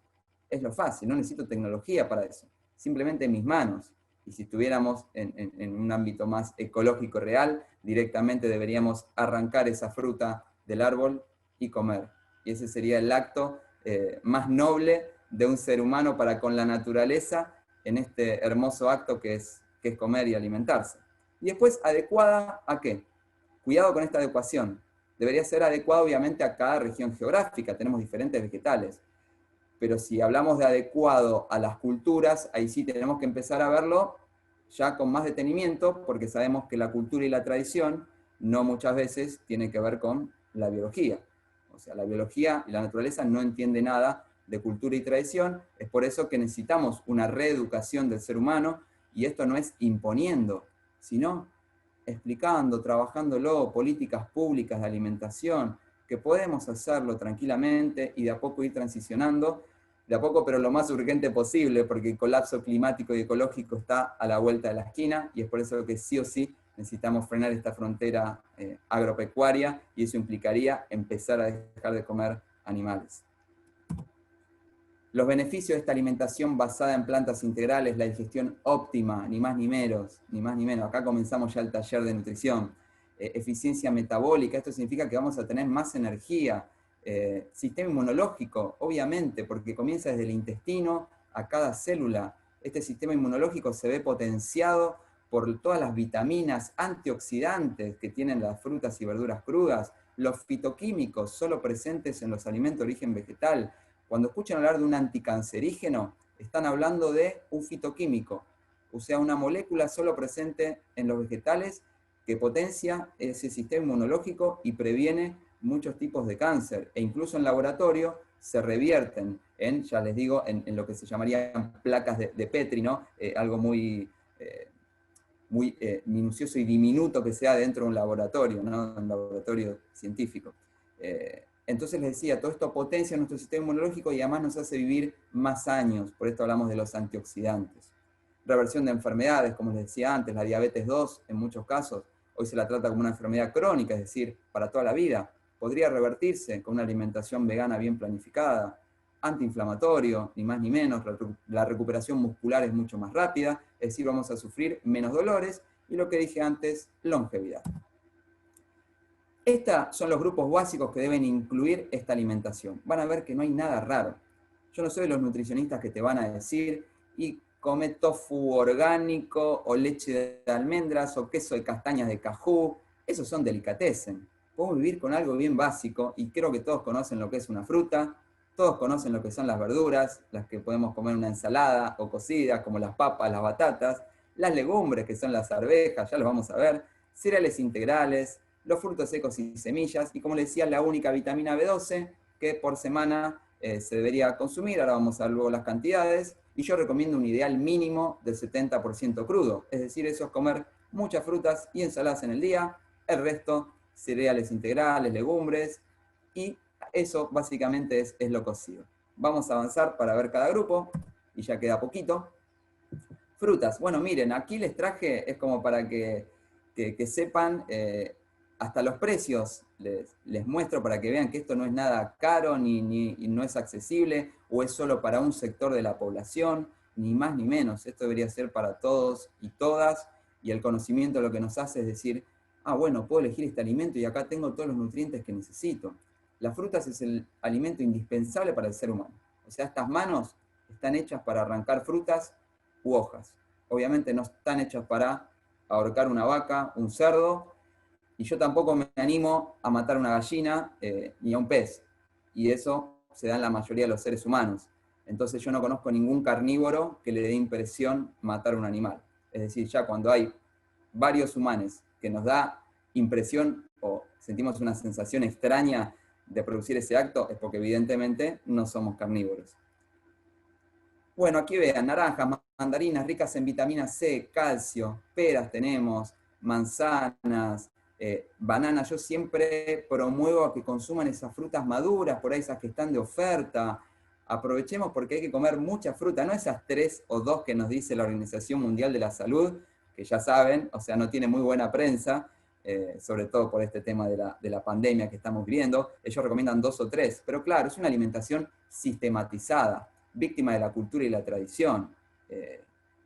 Es lo fácil, no necesito tecnología para eso, simplemente en mis manos. Y si estuviéramos en un ámbito más ecológico real, directamente deberíamos arrancar esa fruta del árbol y comer. Y ese sería el acto más noble de un ser humano para con la naturaleza en este hermoso acto que es comer y alimentarse. Y después, ¿adecuada a qué? Cuidado con esta adecuación. Debería ser adecuada obviamente a cada región geográfica, tenemos diferentes vegetales. Pero si hablamos de adecuado a las culturas, ahí sí tenemos que empezar a verlo ya con más detenimiento, porque sabemos que la cultura y la tradición no muchas veces tienen que ver con la biología. O sea, la biología y la naturaleza no entiende nada de cultura y tradición, es por eso que necesitamos una reeducación del ser humano, y esto no es imponiendo, sino explicando, trabajándolo, políticas públicas de alimentación, que podemos hacerlo tranquilamente y de a poco ir transicionando, de a poco pero lo más urgente posible, porque el colapso climático y ecológico está a la vuelta de la esquina, y es por eso que sí o sí necesitamos frenar esta frontera agropecuaria, y eso implicaría empezar a dejar de comer animales. Los beneficios de esta alimentación basada en plantas integrales, la digestión óptima, ni más ni menos, ni más ni menos. Acá comenzamos ya el taller de nutrición. Eficiencia metabólica, esto significa que vamos a tener más energía. Sistema inmunológico, obviamente, porque comienza desde el intestino a cada célula. Este sistema inmunológico se ve potenciado por todas las vitaminas, antioxidantes que tienen las frutas y verduras crudas, los fitoquímicos solo presentes en los alimentos de origen vegetal. Cuando escuchan hablar de un anticancerígeno, están hablando de un fitoquímico, o sea, una molécula solo presente en los vegetales que potencia ese sistema inmunológico y previene muchos tipos de cáncer, e incluso en laboratorio se revierten en, ya les digo, en lo que se llamarían placas de Petri, ¿no? Algo muy minucioso y diminuto que sea dentro de un laboratorio, ¿no? Un laboratorio científico. Entonces les decía, todo esto potencia nuestro sistema inmunológico y además nos hace vivir más años, por esto hablamos de los antioxidantes. Reversión de enfermedades, como les decía antes, la diabetes 2 en muchos casos, hoy se la trata como una enfermedad crónica, es decir, para toda la vida. Podría revertirse con una alimentación vegana bien planificada. Antiinflamatorio, ni más ni menos, la recuperación muscular es mucho más rápida, es decir, vamos a sufrir menos dolores, y lo que dije antes, longevidad. Estos son los grupos básicos que deben incluir esta alimentación. Van a ver que no hay nada raro. Yo no soy de los nutricionistas que te van a decir, y come tofu orgánico, o leche de almendras, o queso de castañas de cajú. Esos son delicatessen. Podemos vivir con algo bien básico, y creo que todos conocen lo que es una fruta, todos conocen lo que son las verduras, las que podemos comer en una ensalada o cocidas, como las papas, las batatas, las legumbres, que son las arvejas, ya los vamos a ver, cereales integrales, los frutos secos y semillas, y como les decía, la única vitamina B12 que por semana se debería consumir. Ahora vamos a ver luego las cantidades, y yo recomiendo un ideal mínimo del 70% crudo, es decir, eso es comer muchas frutas y ensaladas en el día, el resto cereales integrales, legumbres, y eso básicamente es lo cocido. Vamos a avanzar para ver cada grupo, y ya queda poquito. Frutas, bueno, miren, aquí les traje, es como para que sepan, hasta los precios les muestro para que vean que esto no es nada caro, ni no es accesible, o es solo para un sector de la población, ni más ni menos. Esto debería ser para todos y todas, y el conocimiento lo que nos hace es decir, ah, bueno, puedo elegir este alimento y acá tengo todos los nutrientes que necesito. Las frutas es el alimento indispensable para el ser humano. O sea, estas manos están hechas para arrancar frutas u hojas. Obviamente no están hechas para ahorcar una vaca, un cerdo, y yo tampoco me animo a matar una gallina ni a un pez. Y eso se da en la mayoría de los seres humanos. Entonces yo no conozco ningún carnívoro que le dé impresión matar un animal. Es decir, ya cuando hay varios humanos que nos da impresión o sentimos una sensación extraña de producir ese acto, es porque evidentemente no somos carnívoros. Bueno, aquí vean, naranjas, mandarinas ricas en vitamina C, calcio, peras tenemos, manzanas, bananas. Yo siempre promuevo a que consuman esas frutas maduras, por ahí esas que están de oferta. Aprovechemos porque hay que comer mucha fruta, no esas 3 o 2 que nos dice la Organización Mundial de la Salud, que ya saben, o sea, no tiene muy buena prensa, sobre todo por este tema de la pandemia que estamos viviendo. Ellos recomiendan 2 o 3, pero claro, es una alimentación sistematizada, víctima de la cultura y la tradición.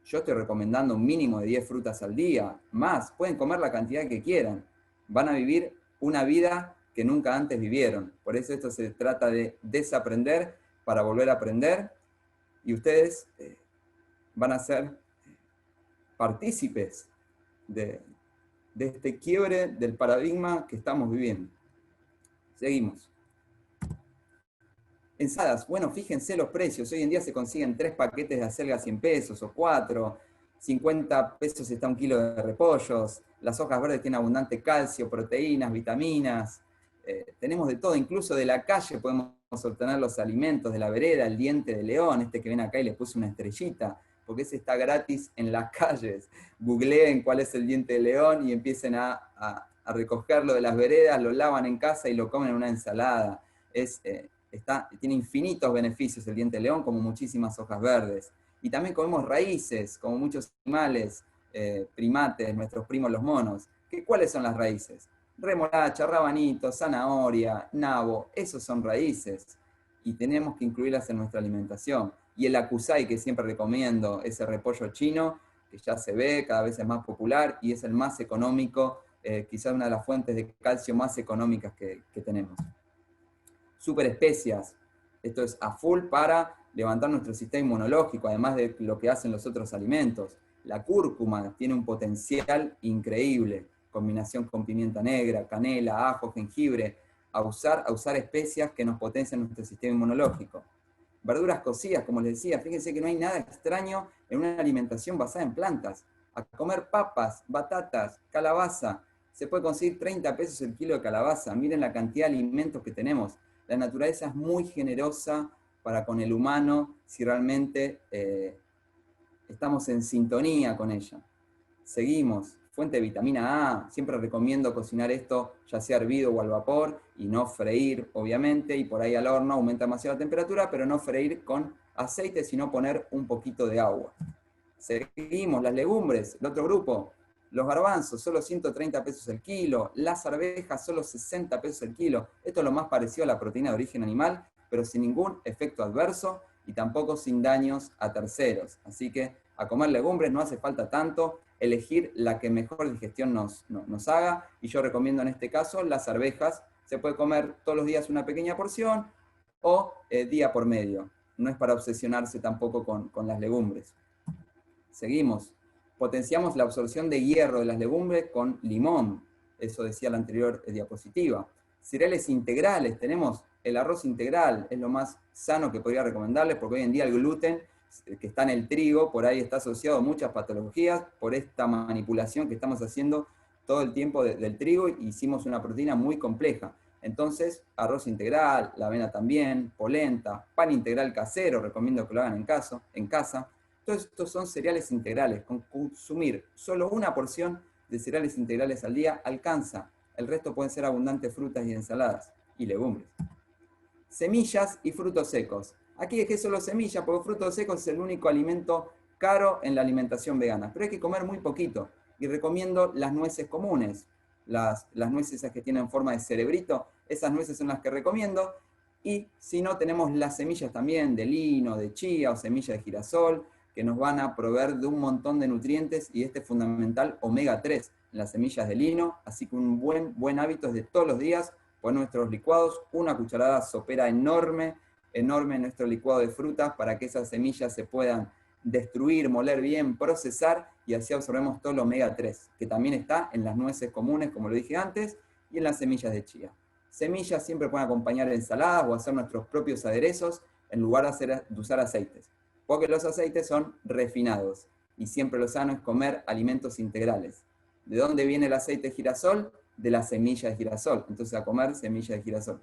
Yo estoy recomendando un mínimo de 10 frutas al día, más, pueden comer la cantidad que quieran, van a vivir una vida que nunca antes vivieron. Por eso esto se trata de desaprender para volver a aprender, y ustedes van a ser partícipes de este quiebre del paradigma que estamos viviendo. Seguimos. Ensaladas, bueno, fíjense los precios. Hoy en día se consiguen 3 paquetes de acelga a 100 pesos o 4, 50 pesos está un kilo de repollos. Las hojas verdes tienen abundante calcio, proteínas, vitaminas. Tenemos de todo, incluso de la calle podemos obtener los alimentos, de la vereda, el diente de león, este que ven acá y le puse una estrellita, porque ese está gratis en las calles. Googleen cuál es el diente de león y empiecen a recogerlo de las veredas, lo lavan en casa y lo comen en una ensalada. Tiene infinitos beneficios el diente de león, como muchísimas hojas verdes. Y también comemos raíces, como muchos animales, primates, nuestros primos los monos. ¿Cuáles son las raíces? Remolacha, rabanito, zanahoria, nabo, esos son raíces. Y tenemos que incluirlas en nuestra alimentación. Y el acusai, que siempre recomiendo, ese repollo chino, que ya se ve, cada vez es más popular y es el más económico, quizás una de las fuentes de calcio más económicas que tenemos. Super especias, esto es a full para levantar nuestro sistema inmunológico, además de lo que hacen los otros alimentos. La cúrcuma tiene un potencial increíble, combinación con pimienta negra, canela, ajo, jengibre, a usar especias que nos potencian nuestro sistema inmunológico. Verduras cocidas, como les decía, fíjense que no hay nada extraño en una alimentación basada en plantas. A comer papas, batatas, calabaza, se puede conseguir 30 pesos el kilo de calabaza. Miren la cantidad de alimentos que tenemos. La naturaleza es muy generosa para con el humano si realmente estamos en sintonía con ella. Seguimos. Fuente de vitamina A. Siempre recomiendo cocinar esto ya sea hervido o al vapor y no freír, obviamente, y por ahí al horno aumenta demasiado la temperatura, pero no freír con aceite, sino poner un poquito de agua. Seguimos. Las legumbres, el otro grupo. Los garbanzos, solo 130 pesos el kilo. Las arvejas, solo 60 pesos el kilo. Esto es lo más parecido a la proteína de origen animal, pero sin ningún efecto adverso y tampoco sin daños a terceros. Así que a comer legumbres no hace falta tanto, elegir la que mejor digestión nos haga, y yo recomiendo en este caso las arvejas. Se puede comer todos los días una pequeña porción o día por medio. No es para obsesionarse tampoco con las legumbres. Seguimos. Potenciamos la absorción de hierro de las legumbres con limón. Eso decía la anterior diapositiva. Cereales integrales. Tenemos el arroz integral. Es lo más sano que podría recomendarles, porque hoy en día el gluten que está en el trigo, por ahí está asociado a muchas patologías por esta manipulación que estamos haciendo todo el tiempo del trigo. Hicimos una proteína muy compleja. Entonces, arroz integral, la avena también, polenta, pan integral casero, recomiendo que lo hagan en casa. Todos estos son cereales integrales. Con consumir solo una porción de cereales integrales al día alcanza. El resto pueden ser abundantes frutas y ensaladas y legumbres. Semillas y frutos secos. Aquí dejé solo semillas porque frutos secos es el único alimento caro en la alimentación vegana. Pero hay que comer muy poquito. Y recomiendo las nueces comunes. Las nueces esas que tienen forma de cerebrito, esas nueces son las que recomiendo. Y si no, tenemos las semillas también de lino, de chía o semillas de girasol, que nos van a proveer de un montón de nutrientes y este fundamental omega 3 en las semillas de lino. Así que un buen hábito es de todos los días poner nuestros licuados, una cucharada sopera enorme en nuestro licuado de frutas para que esas semillas se puedan destruir, moler bien, procesar y así absorbemos todo el omega 3, que también está en las nueces comunes, como lo dije antes, y en las semillas de chía. Semillas siempre pueden acompañar ensaladas o hacer nuestros propios aderezos en lugar de usar aceites, porque los aceites son refinados y siempre lo sano es comer alimentos integrales. ¿De dónde viene el aceite de girasol? De la semilla de girasol. Entonces a comer semilla de girasol.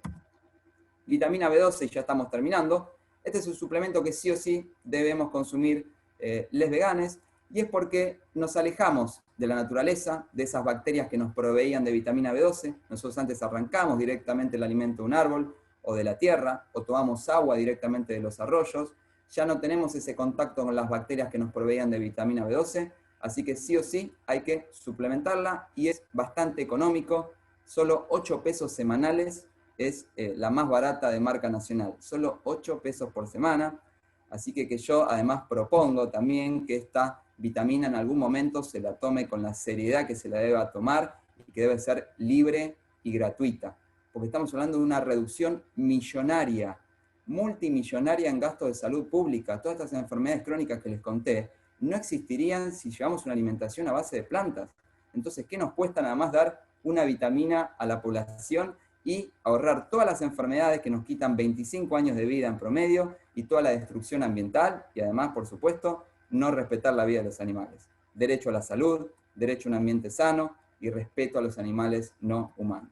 Vitamina B12, y ya estamos terminando. Este es un suplemento que sí o sí debemos consumir les veganes, y es porque nos alejamos de la naturaleza, de esas bacterias que nos proveían de vitamina B12. Nosotros antes arrancamos directamente el alimento de un árbol o de la tierra, o tomamos agua directamente de los arroyos. Ya no tenemos ese contacto con las bacterias que nos proveían de vitamina B12, así que sí o sí hay que suplementarla y es bastante económico. Solo 8 pesos semanales es la más barata de marca nacional. Solo 8 pesos por semana. Así que yo además propongo también que esta vitamina en algún momento se la tome con la seriedad que se la deba tomar y que debe ser libre y gratuita. Porque estamos hablando de una reducción millonaria, multimillonaria en gastos de salud pública. Todas estas enfermedades crónicas que les conté no existirían si llevamos una alimentación a base de plantas. Entonces, ¿qué nos cuesta nada más dar una vitamina a la población y ahorrar todas las enfermedades que nos quitan 25 años de vida en promedio y toda la destrucción ambiental? Y además, por supuesto, no respetar la vida de los animales. Derecho a la salud, derecho a un ambiente sano y respeto a los animales no humanos.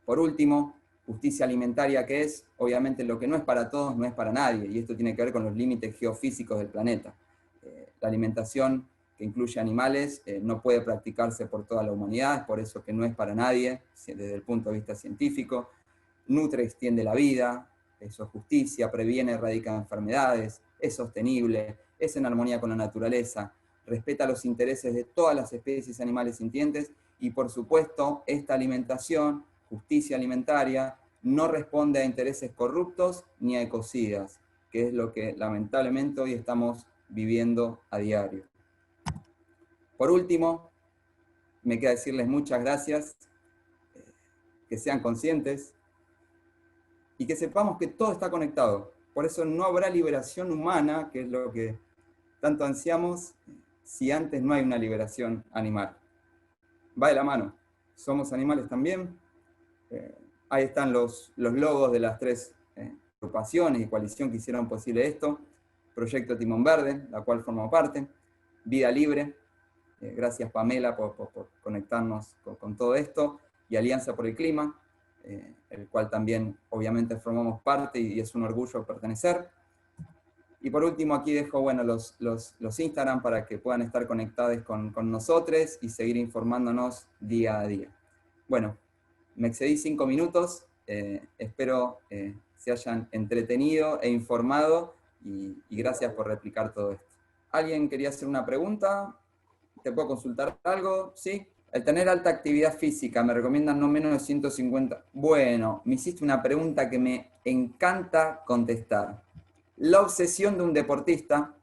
Por último, justicia alimentaria, que es, obviamente, lo que no es para todos, no es para nadie, y esto tiene que ver con los límites geofísicos del planeta. La alimentación que incluye animales no puede practicarse por toda la humanidad, es por eso que no es para nadie, desde el punto de vista científico. Nutre y extiende la vida, eso es justicia, previene, erradica enfermedades, es sostenible, es en armonía con la naturaleza, respeta los intereses de todas las especies animales sintientes y, por supuesto, esta alimentación, justicia alimentaria, no responde a intereses corruptos ni a ecocidas, que es lo que lamentablemente hoy estamos viviendo a diario. Por último, me queda decirles muchas gracias, que sean conscientes y que sepamos que todo está conectado. Por eso no habrá liberación humana, que es lo que tanto ansiamos, si antes no hay una liberación animal. Va de la mano. Somos animales también. Ahí están los logos de las 3 agrupaciones y coalición que hicieron posible esto. Proyecto Timón Verde, la cual formo parte. Vida Libre. Gracias, Pamela, por conectarnos con todo esto. Y Alianza por el Clima, el cual también obviamente formamos parte y es un orgullo pertenecer. Y por último aquí dejo los Instagram para que puedan estar conectados con nosotros y seguir informándonos día a día. Bueno, me excedí 5 minutos, espero se hayan entretenido e informado y gracias por replicar todo esto. ¿Alguien quería hacer una pregunta? ¿Te puedo consultar algo? ¿Sí? El tener alta actividad física, me recomiendan no menos de 150. Bueno, me hiciste una pregunta que me encanta contestar. La obsesión de un deportista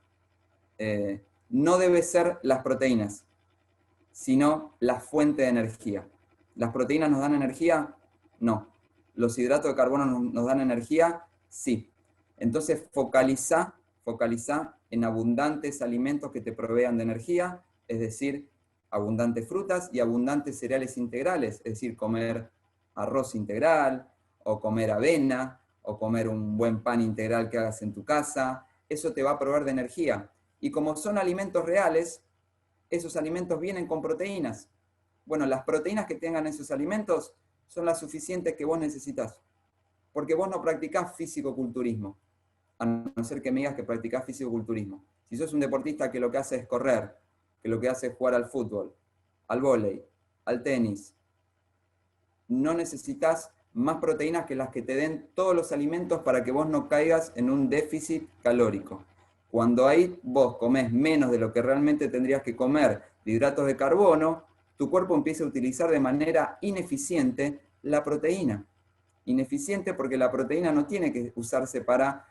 no debe ser las proteínas, sino la fuente de energía. ¿Las proteínas nos dan energía? No. ¿Los hidratos de carbono nos dan energía? Sí. Entonces focaliza en abundantes alimentos que te provean de energía, es decir, abundantes frutas y abundantes cereales integrales, es decir, comer arroz integral, o comer avena, o comer un buen pan integral que hagas en tu casa. Eso te va a proveer de energía. Y como son alimentos reales, esos alimentos vienen con proteínas. Bueno, las proteínas que tengan esos alimentos son las suficientes que vos necesitas. Porque vos no practicás físico-culturismo, a no ser que me digas que practicás físico-culturismo. Si sos un deportista que lo que hace es correr, que lo que hace es jugar al fútbol, al vóley, al tenis, no necesitas más proteínas que las que te den todos los alimentos para que vos no caigas en un déficit calórico. Cuando ahí vos comés menos de lo que realmente tendrías que comer de hidratos de carbono, tu cuerpo empieza a utilizar de manera ineficiente la proteína. Ineficiente porque la proteína no tiene que usarse para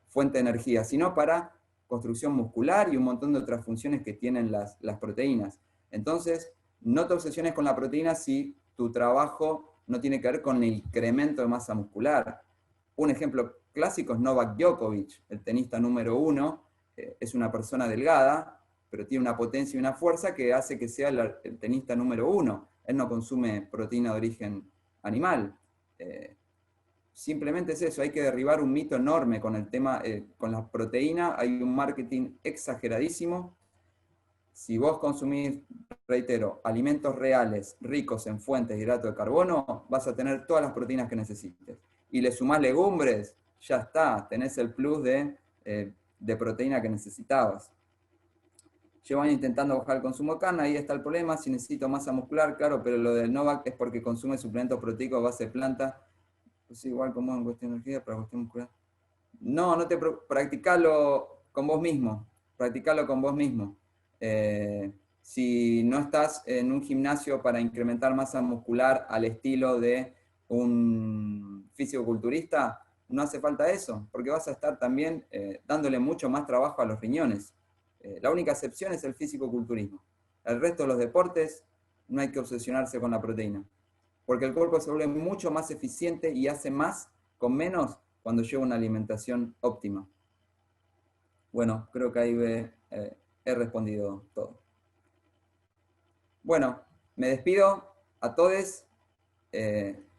fuente de energía, sino para construcción muscular y un montón de otras funciones que tienen las proteínas. Entonces, no te obsesiones con la proteína si tu trabajo no tiene que ver con el incremento de masa muscular. Un ejemplo clásico es Novak Djokovic, el tenista número 1, es una persona delgada, pero tiene una potencia y una fuerza que hace que sea el tenista número 1. Él no consume proteína de origen animal. Simplemente es eso, hay que derribar un mito enorme con el tema, con la proteína, hay un marketing exageradísimo. Si vos consumís, reitero, alimentos reales, ricos en fuentes de hidrato de carbono, vas a tener todas las proteínas que necesites. Y le sumás legumbres, ya está, tenés el plus de proteína que necesitabas. Llevan intentando bajar el consumo de carne, ahí está el problema, si necesito masa muscular, claro, pero lo del Novak es porque consume suplementos proteicos a base de planta, pues igual como en cuestión de energía, para cuestión muscular. No, no te practicalo con vos mismo, practicalo con vos mismo. Si no estás en un gimnasio para incrementar masa muscular al estilo de un fisicoculturista, no hace falta eso, porque vas a estar también dándole mucho más trabajo a los riñones. La única excepción es el fisicoculturismo. El resto de los deportes no hay que obsesionarse con la proteína, porque el cuerpo se vuelve mucho más eficiente y hace más con menos cuando lleva una alimentación óptima. Bueno, creo que ahí he respondido todo. Bueno, me despido a todos.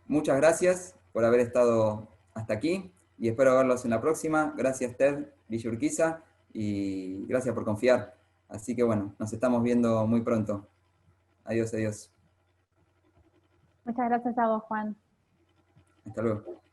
Muchas gracias por haber estado hasta aquí y espero verlos en la próxima. Gracias, Ted Villurquiza, y gracias por confiar. Así que bueno, nos estamos viendo muy pronto. Adiós, adiós. Muchas gracias a vos, Juan. Hasta luego.